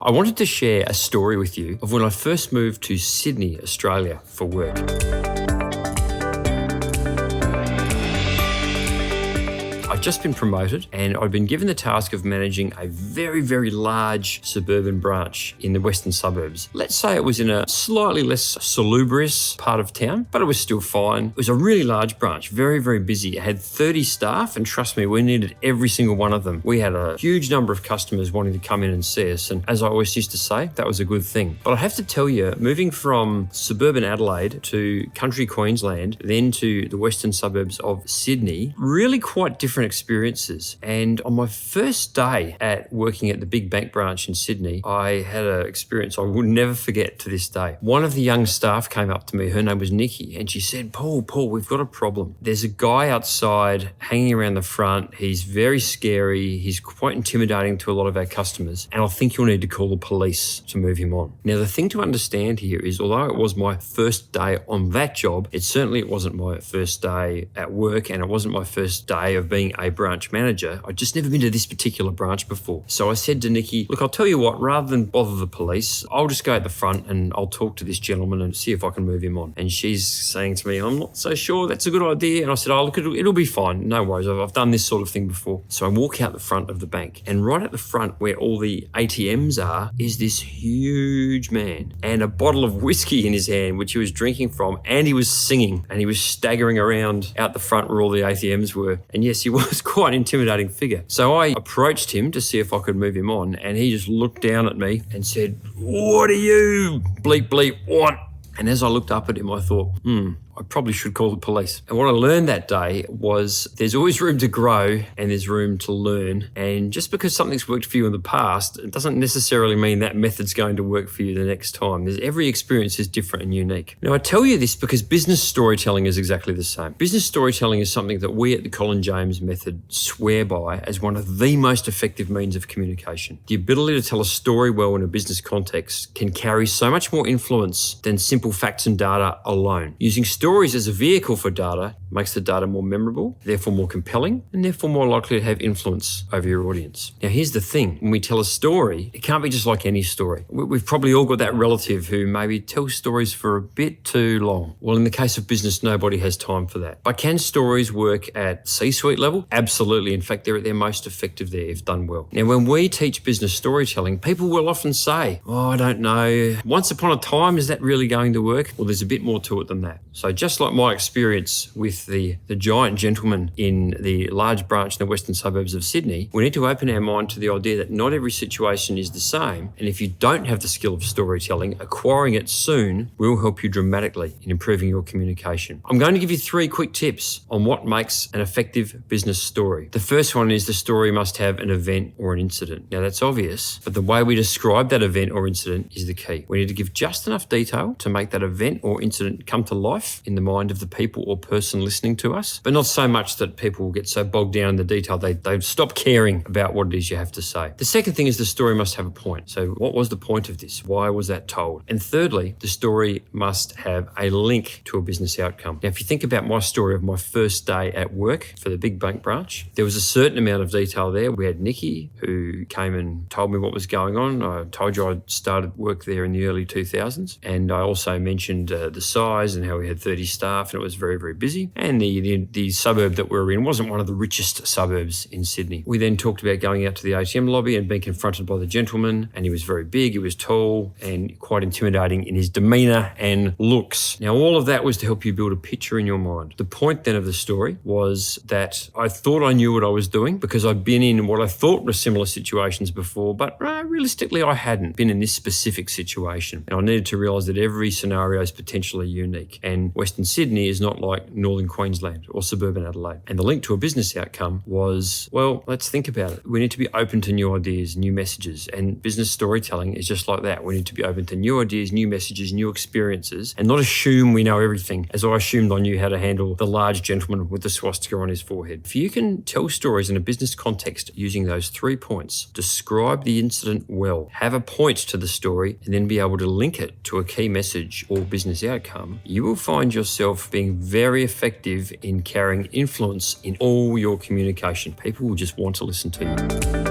I wanted to share a story with you of when I first moved to Sydney, Australia for work. I'd just been promoted and I'd been given the task of managing a very, very large suburban branch in the western suburbs. Let's say it was in a slightly less salubrious part of town, but it was still fine. It was a really large branch, very, very busy. It had 30 staff, and trust me, we needed every single one of them. We had a huge number of customers wanting to come in and see us, and as I always used to say, that was a good thing. But I have to tell you, moving from suburban Adelaide to country Queensland, then to the western suburbs of Sydney, really quite different experiences. And on my first day at working at the big bank branch in Sydney, I had an experience I will never forget to this day. One of the young staff came up to me, her name was Nikki, and she said, Paul, we've got a problem. There's a guy outside hanging around the front. He's very scary. He's quite intimidating to a lot of our customers, and I think you'll need to call the police to move him on. Now, the thing to understand here is, although it was my first day on that job, it wasn't my first day at work, and it wasn't my first day of being a branch manager. I'd just never been to this particular branch before. So I said to Nikki, look, I'll tell you what, rather than bother the police, I'll just go at the front and I'll talk to this gentleman and see if I can move him on. And she's saying to me, I'm not so sure that's a good idea. And I said, look, it'll be fine. No worries. I've done this sort of thing before. So I walk out the front of the bank, and right at the front where all the ATMs are is this huge man and a bottle of whiskey in his hand, which he was drinking from, and he was singing, and he was staggering around out the front where all the ATMs were. And yes, he was quite an intimidating figure. So I approached him to see if I could move him on, and he just looked down at me and said, "What are you? Bleep, bleep, what?" And as I looked up at him, I thought, I probably should call the police. And what I learned that day was there's always room to grow and there's room to learn. And just because something's worked for you in the past, it doesn't necessarily mean that method's going to work for you the next time. Every experience is different and unique. Now, I tell you this because business storytelling is exactly the same. Business storytelling is something that we at the Colin James Method swear by as one of the most effective means of communication. The ability to tell a story well in a business context can carry so much more influence than simple facts and data alone. Using stories as a vehicle for data makes the data more memorable, therefore more compelling, and therefore more likely to have influence over your audience. Now, here's the thing. When we tell a story, it can't be just like any story. We've probably all got that relative who maybe tells stories for a bit too long. Well, in the case of business, nobody has time for that. But can stories work at C-suite level? Absolutely. In fact, they're at their most effective there if done well. Now, when we teach business storytelling, people will often say, I don't know, once upon a time, is that really going to work? Well, there's a bit more to it than that. So just like my experience with the giant gentleman in the large branch in the western suburbs of Sydney, we need to open our mind to the idea that not every situation is the same. And if you don't have the skill of storytelling, acquiring it soon will help you dramatically in improving your communication. I'm going to give you 3 quick tips on what makes an effective business story. The first one is the story must have an event or an incident. Now, that's obvious, but the way we describe that event or incident is the key. We need to give just enough detail to make that event or incident come to life in the mind of the people or person listening to us, but not so much that people will get so bogged down in the detail they stop caring about what it is you have to say. The second thing is the story must have a point. So what was the point of this? Why was that told? And thirdly, the story must have a link to a business outcome. Now, if you think about my story of my first day at work for the big bank branch, there was a certain amount of detail there. We had Nikki who came and told me what was going on. I told you I'd started work there in the early 2000s, and I also mentioned the size and how we had 30 staff and it was very, very busy. And the suburb that we were in wasn't one of the richest suburbs in Sydney. We then talked about going out to the ATM lobby and being confronted by the gentleman, and he was very big, he was tall and quite intimidating in his demeanour and looks. Now, all of that was to help you build a picture in your mind. The point then of the story was that I thought I knew what I was doing because I'd been in what I thought were similar situations before, but realistically I hadn't been in this specific situation. And I needed to realise that every scenario is potentially unique, and Western Sydney is not like Northern Queensland or suburban Adelaide. And the link to a business outcome was, well, let's think about it. We need to be open to new ideas, new messages, and business storytelling is just like that. We need to be open to new ideas, new messages, new experiences, and not assume we know everything, as I assumed I knew how to handle the large gentleman with the swastika on his forehead. If you can tell stories in a business context using those 3 points, describe the incident well, have a point to the story, and then be able to link it to a key message or business outcome, you will find yourself being very effective in carrying influence in all your communication. People will just want to listen to you.